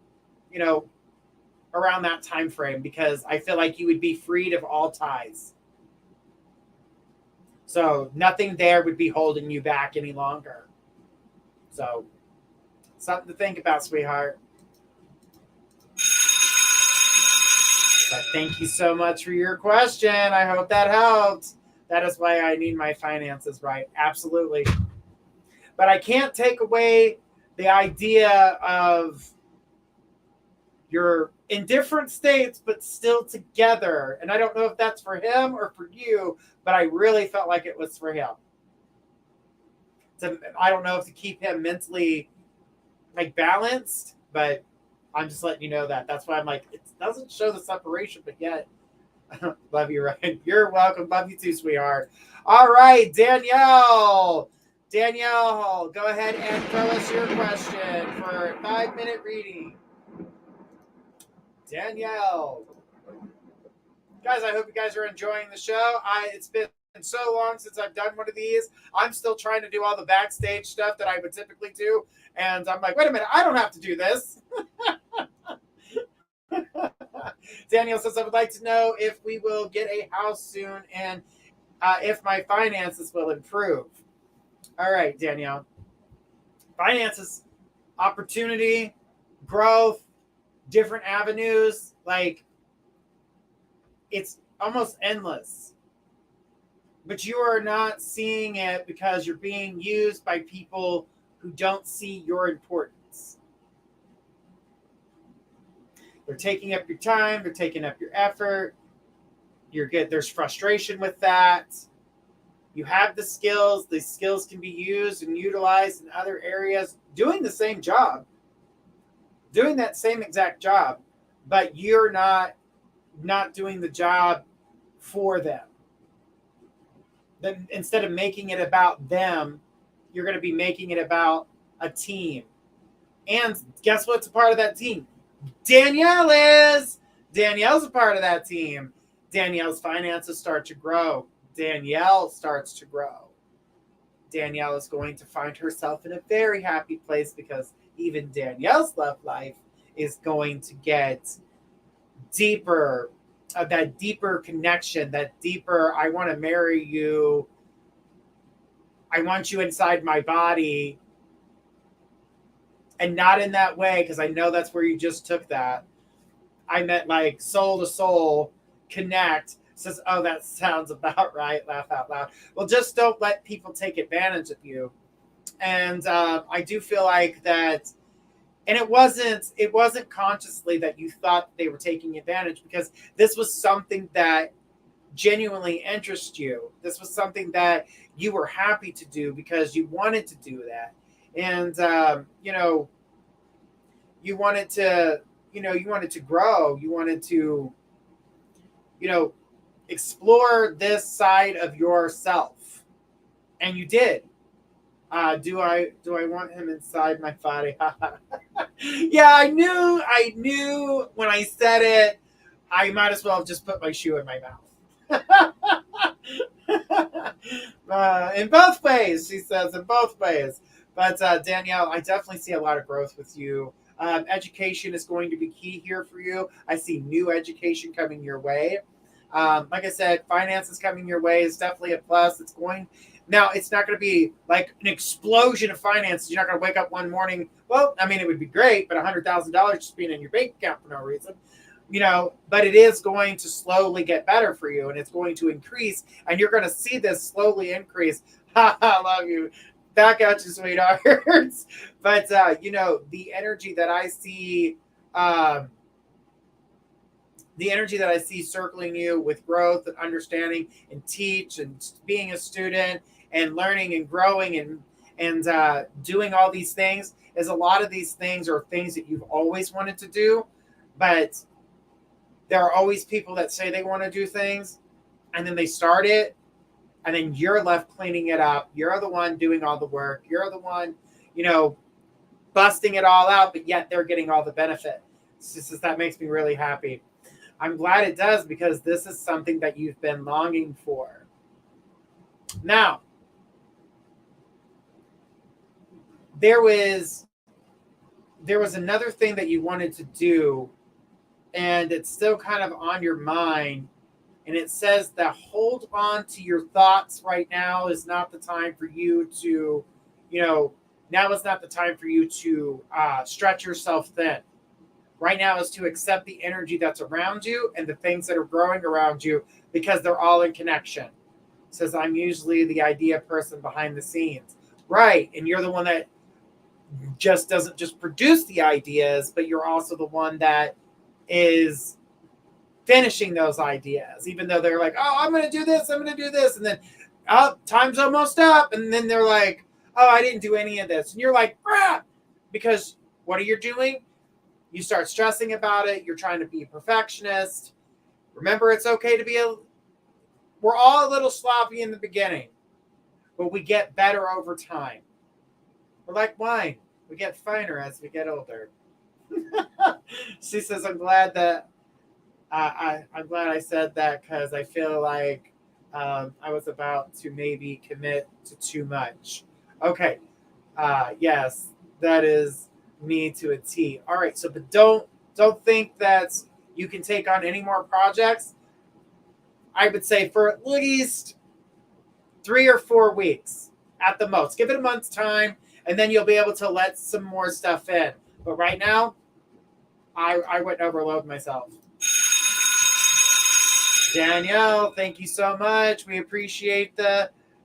around that time frame, because I feel like you would be freed of all ties. So nothing there would be holding you back any longer. So something to think about, sweetheart. But thank you so much for your question. I hope that helped. That is why I need my finances right. Absolutely. But I can't take away the idea of you're in different states, but still together. And I don't know if that's for him or for you, but I really felt like it was for him. So I don't know if to keep him mentally balanced, but I'm just letting you know that. That's why I'm like, it doesn't show the separation, but yet, love you, Ryan. You're welcome. Love you too, sweetheart. All right, Danielle. Danielle, go ahead and throw us your question for a 5-minute reading. Danielle. Guys, I hope you guys are enjoying the show. It's been so long since I've done one of these. I'm still trying to do all the backstage stuff that I would typically do. And I'm like, wait a minute, I don't have to do this. Danielle says, I would like to know if we will get a house soon and if my finances will improve. All right, Danielle. Finances, opportunity, growth, different avenues. Like, it's almost endless. But you are not seeing it because you're being used by people who don't see your importance. They're taking up your time. They're taking up your effort. You're good. There's frustration with that. You have the skills. These skills can be used and utilized in other areas, doing the same job, doing that same exact job, but you're not doing the job for them. Then instead of making it about them, you're going to be making it about a team. And guess what's a part of that team? Danielle is. Danielle's a part of that team. Danielle's finances start to grow. Danielle starts to grow. Danielle is going to find herself in a very happy place because even Danielle's love life is going to get deeper, that deeper connection, that deeper, I want to marry you. I want you inside my body. And not in that way, because I know that's where you just took that. I meant like soul to soul, connect. Says, oh, that sounds about right. Laugh out loud. Well, just don't let people take advantage of you. And I do feel like that. And it wasn't consciously that you thought they were taking advantage, because this was something that genuinely interests you. This was something that you were happy to do because you wanted to do that. And, you wanted to grow. You wanted to, explore this side of yourself. And you did. Do I want him inside my body? Yeah, I knew when I said it, I might as well have just put my shoe in my mouth. In both ways, she says, in both ways. But Danielle, I definitely see a lot of growth with you. Education is going to be key here for you. I see new education coming your way. Like I said, finances coming your way is definitely a plus. Now, it's not going to be like an explosion of finances. You're not going to wake up one morning. Well, I mean, it would be great, but $100,000 just being in your bank account for no reason, but it is going to slowly get better for you, and it's going to increase, and you're going to see this slowly increase. I love you. Back at you, sweethearts. But, the energy that I see, circling you with growth and understanding and teach and being a student and learning and growing and doing all these things, is a lot of these things are things that you've always wanted to do, but there are always people that say they want to do things and then they start it and then you're left cleaning it up. You're the one doing all the work. You're the one, busting it all out, but yet they're getting all the benefit. That makes me really happy. I'm glad it does, because this is something that you've been longing for. Now, there was another thing that you wanted to do, and it's still kind of on your mind, and it says that hold on to your thoughts right now is not the time for you to, now is not the time for you to stretch yourself thin. Right now is to accept the energy that's around you and the things that are growing around you, because they're all in connection. It says, I'm usually the idea person behind the scenes. Right. And you're the one that doesn't just produce the ideas, but you're also the one that is finishing those ideas, even though they're like, oh, I'm going to do this. I'm going to do this. And then, oh, time's almost up. And then they're like, oh, I didn't do any of this. And you're like, ah! Because what are you doing? you start stressing about it. You're trying to be a perfectionist. Remember, it's okay to be we're all a little sloppy in the beginning, but we get better over time. We're like wine. We get finer as we get older. She says, I'm glad that I'm glad I said that because I feel like I was about to maybe commit to too much. Okay. Yes, that is me to a T. All right. So, but don't think that you can take on any more projects. I would say for at least 3 or 4 weeks at the most. Give it a month's time, and then you'll be able to let some more stuff in. But right now, I wouldn't overload myself. Danielle, thank you so much. We appreciate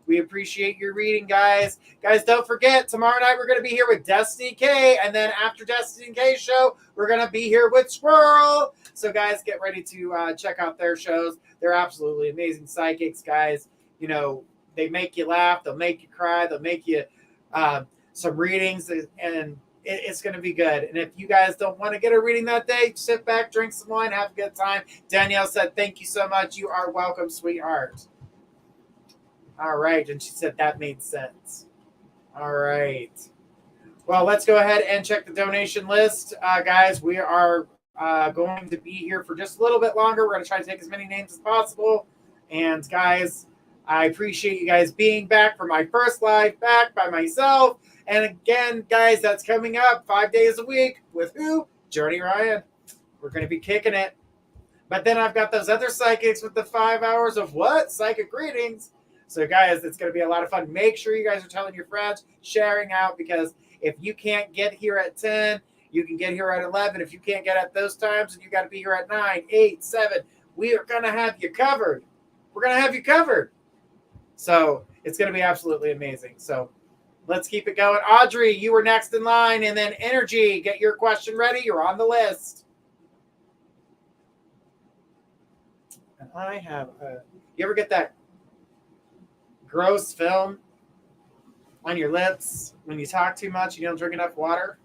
your reading, guys. Guys, don't forget, tomorrow night we're going to be here with Destiny K, and then after Destiny K's show, we're going to be here with Squirrel. So, guys, get ready to check out their shows. They're absolutely amazing psychics, guys. You know, they make you laugh, they'll make you cry, they'll make you some readings, and it's going to be good. And if you guys don't want to get a reading that day, sit back, drink some wine, have a good time. Danielle said, thank you so much. You are welcome, sweetheart. All right. And she said that made sense. All right. Well, let's go ahead and check the donation list. Guys, we are going to be here for just a little bit longer. We're going to try to take as many names as possible. And guys, I appreciate you guys being back for my first live back by myself. And again, guys, that's coming up 5 days a week with who? Journey Ryan. We're going to be kicking it. But then I've got those other psychics with the 5 hours of what? Psychic readings. So, guys, it's going to be a lot of fun. Make sure you guys are telling your friends, sharing out, because if you can't get here at 10, you can get here at 11. If you can't get at those times, then you got to be here at 9, 8, 7. We are going to have you covered. We're going to have you covered. So it's going to be absolutely amazing. So let's keep it going. Audrey, you were next in line. And then Energy, get your question ready. You're on the list. And I have you ever get that gross film on your lips when you talk too much and you don't drink enough water?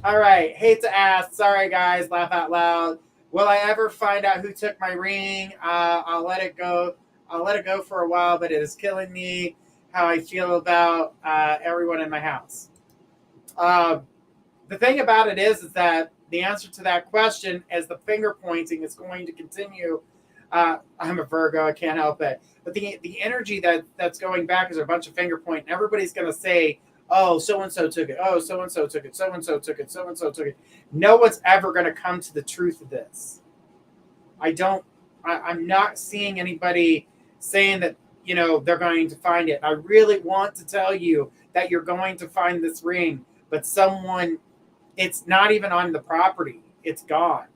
All right. Hate to ask. Sorry, guys. Laugh out loud. Will I ever find out who took my ring? I'll let it go. I'll let it go for a while, but it is killing me how I feel about everyone in my house. The thing about it is that the answer to that question, as the finger pointing, is going to continue. I'm a Virgo. I can't help it. But the energy that's going back is a bunch of finger pointing. Everybody's going to say, oh, so-and-so took it. Oh, so-and-so took it. So-and-so took it. So-and-so took it. No one's ever going to come to the truth of this. I'm not seeing anybody saying that, they're going to find it. I really want to tell you that you're going to find this ring, but it's not even on the property. It's gone.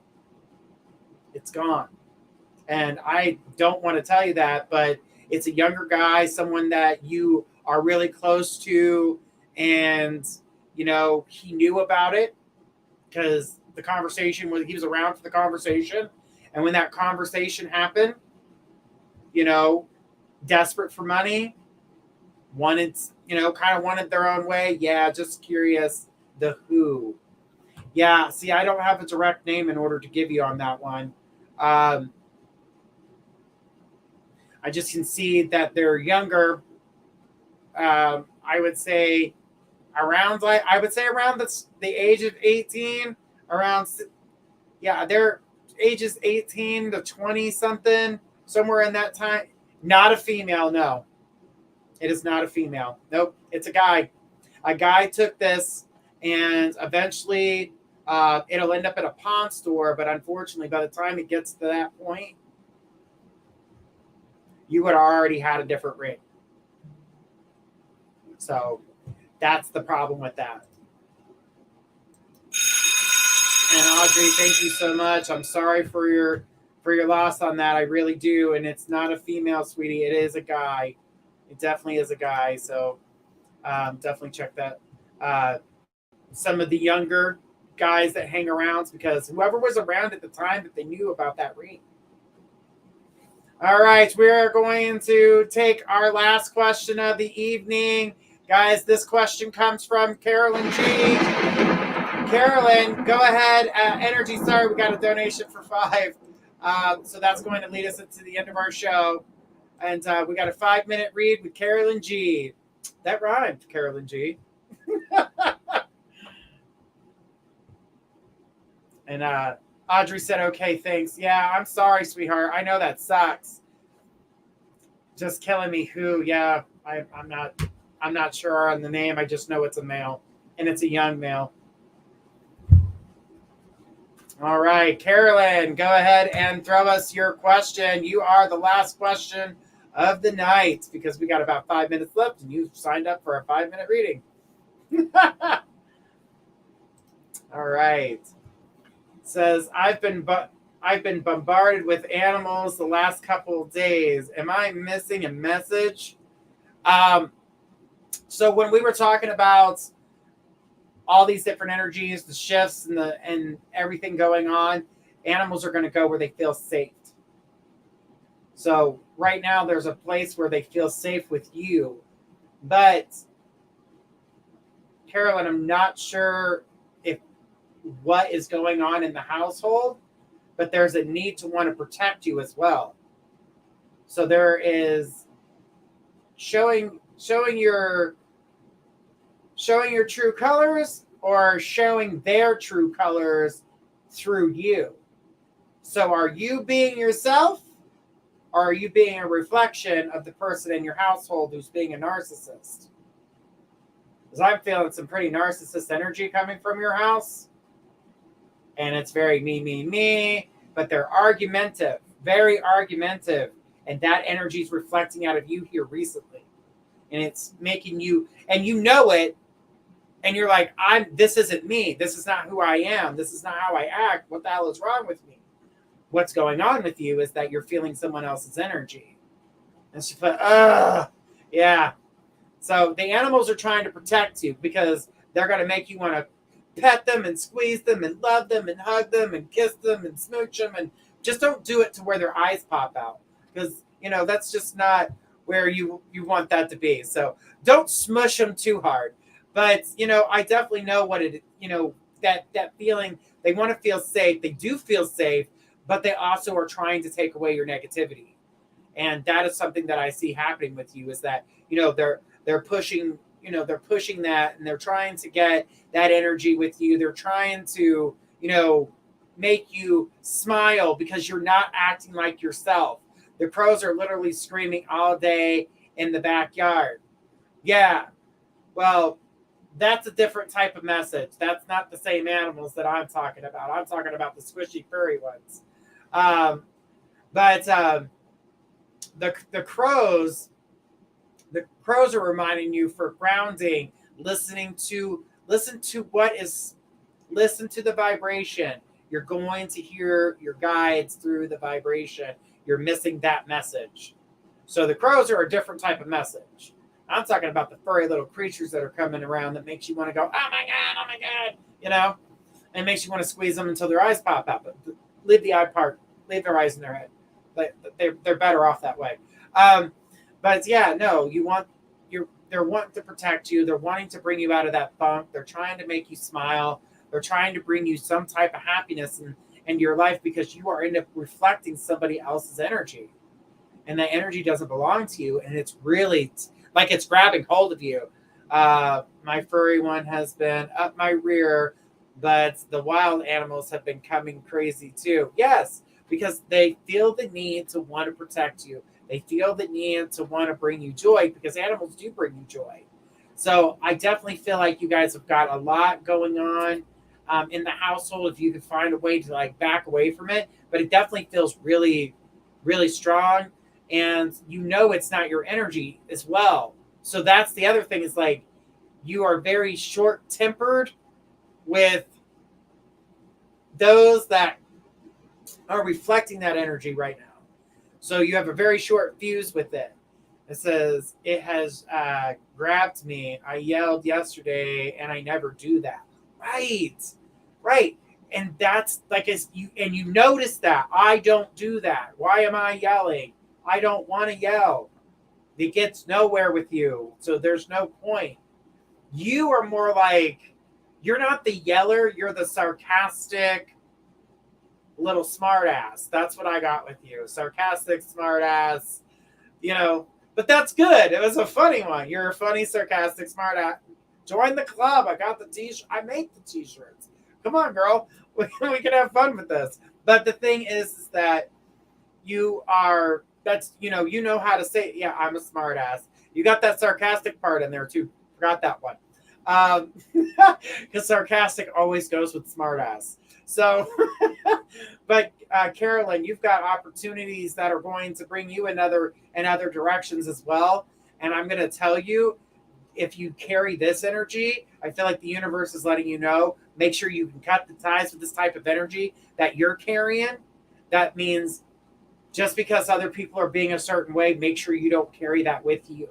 It's gone. And I don't want to tell you that, but it's a younger guy, someone that you are really close to, and, he knew about it because the conversation he was around for the conversation. And when that conversation happened, desperate for money, wanted their own way. Yeah, just curious. The who. Yeah, see, I don't have a direct name in order to give you on that one. I just can see that they're younger. I would say around the age of 18, they're ages 18 to 20 something, somewhere in that time. Not a female, no. It is not a female. Nope, it's a guy. A guy took this, and eventually it'll end up at a pawn store, but unfortunately, by the time it gets to that point, you would have already had a different ring. So that's the problem with that. And Audrey, thank you so much. I'm sorry for your loss on that. I really do. And it's not a female, sweetie. It is a guy. It definitely is a guy. So definitely check that. Some of the younger guys that hang around, because whoever was around at the time that they knew about that ring. All right, we are going to take our last question of the evening. Guys, this question comes from Carolyn G. Carolyn, go ahead. Energy, sorry, we got a donation for 5. So that's going to lead us into the end of our show. And we got a 5-minute read with Carolyn G. That rhymed, Carolyn G. And Audrey said, okay, thanks. Yeah, I'm sorry, sweetheart. I know that sucks. Just killing me who? Yeah, I'm not sure on the name. I just know it's a male, and it's a young male. All right, Carolyn, go ahead and throw us your question. You are the last question of the night because we got about 5 minutes left, and you signed up for a 5-minute reading. All right. It says, I've been bombarded with animals the last couple of days. Am I missing a message? So when we were talking about all these different energies, the shifts and everything going on, animals are going to go where they feel safe. So right now there's a place where they feel safe with you. But Carolyn, I'm not sure if what is going on in the household, but there's a need to want to protect you as well. So there is showing your true colors or showing their true colors through you. So are you being yourself, or are you being a reflection of the person in your household who's being a narcissist? Because I'm feeling some pretty narcissist energy coming from your house. And it's very me, but they're argumentative, very argumentative. And that energy is reflecting out of you here recently. And it's making you, and you know it, and you're like, this isn't me. This is not who I am. This is not how I act. What the hell is wrong with me? What's going on with you is that you're feeling someone else's energy. And she put, yeah. So the animals are trying to protect you because they're going to make you want to pet them and squeeze them and love them and hug them and kiss them and smooch them. And just don't do it to where their eyes pop out. Because, that's just not where you want that to be. So don't smush them too hard. But, I definitely know what it, that feeling, they want to feel safe. They do feel safe, but they also are trying to take away your negativity. And that is something that I see happening with you is that, they're pushing, they're pushing that and they're trying to get that energy with you. They're trying to, make you smile because you're not acting like yourself. The crows are literally screaming all day in the backyard. Yeah. Well, that's a different type of message. That's not the same animals that I'm talking about. I'm talking about the squishy furry ones. But the crows are reminding you for grounding, listen to the vibration. You're going to hear your guides through the vibration. You're missing that message. So the crows are a different type of message. I'm talking about the furry little creatures that are coming around that makes you want to go, oh my God, and makes you want to squeeze them until their eyes pop out. But leave the eye part, leave their eyes in their head. But they're better off that way. But yeah, no, they're wanting to protect you. They're wanting to bring you out of that funk. They're trying to make you smile. They're trying to bring you some type of happiness in your life because you are end up reflecting somebody else's energy. And that energy doesn't belong to you. And it's really like it's grabbing hold of you. My furry one has been up my rear, but the wild animals have been coming crazy too. Yes, because they feel the need to want to protect you. They feel the need to want to bring you joy because animals do bring you joy. So I definitely feel like you guys have got a lot going on in the household if you could find a way to back away from it. But it definitely feels really, really strong. And it's not your energy as well. So that's the other thing is you are very short-tempered with those that are reflecting that energy right now. So you have a very short fuse with it. It says, it has grabbed me. I yelled yesterday and I never do that. Right. And that's you notice that. I don't do that. Why am I yelling? I don't want to yell. It gets nowhere with you. So there's no point. You are more like You're not the yeller, you're the sarcastic little smart ass. That's what I got with you. Sarcastic smart ass, but that's good. It was a funny one. You're a funny, sarcastic smart ass. Join the club. I got the t-shirt. I make the t-shirts. Come on, girl. We can have fun with this. But the thing is that you know how to say, yeah, I'm a smart ass. You got that sarcastic part in there too. Forgot that one. Because sarcastic always goes with smart ass. So, but Carolyn, you've got opportunities that are going to bring you in other directions as well. And I'm going to tell you, if you carry this energy, I feel like the universe is letting you know, make sure you can cut the ties with this type of energy that you're carrying. That means just because other people are being a certain way, make sure you don't carry that with you.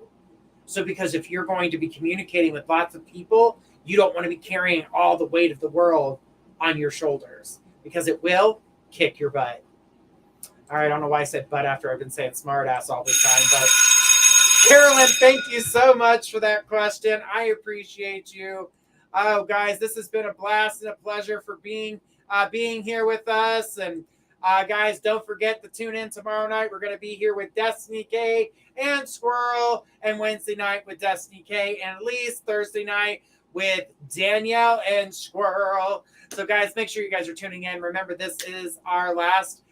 So because if you're going to be communicating with lots of people, you don't want to be carrying all the weight of the world on your shoulders, because it will kick your butt. All right, I don't know why I said butt after I've been saying smart ass all the time, but Carolyn, thank you so much for that question. I appreciate you. Oh, guys, this has been a blast and a pleasure for being here with us. And guys, don't forget to tune in tomorrow night. We're going to be here with Destiny K and Squirrel, and Wednesday night with Destiny K, and at least Thursday night with Danielle and Squirrel. So, guys, make sure you guys are tuning in. Remember, this is our last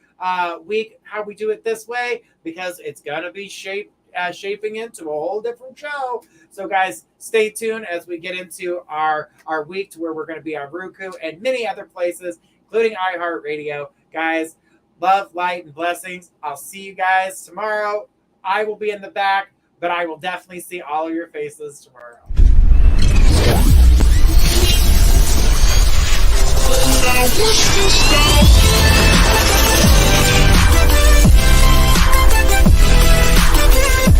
week. How we do it this way, because it's going to be shaping into a whole different show. So, guys, stay tuned as we get into our week, to where we're going to be on Roku and many other places, including iHeartRadio. Guys, love, light, and blessings. I'll see you guys tomorrow. I will be in the back, but I will definitely see all of your faces tomorrow. Now, what's this now?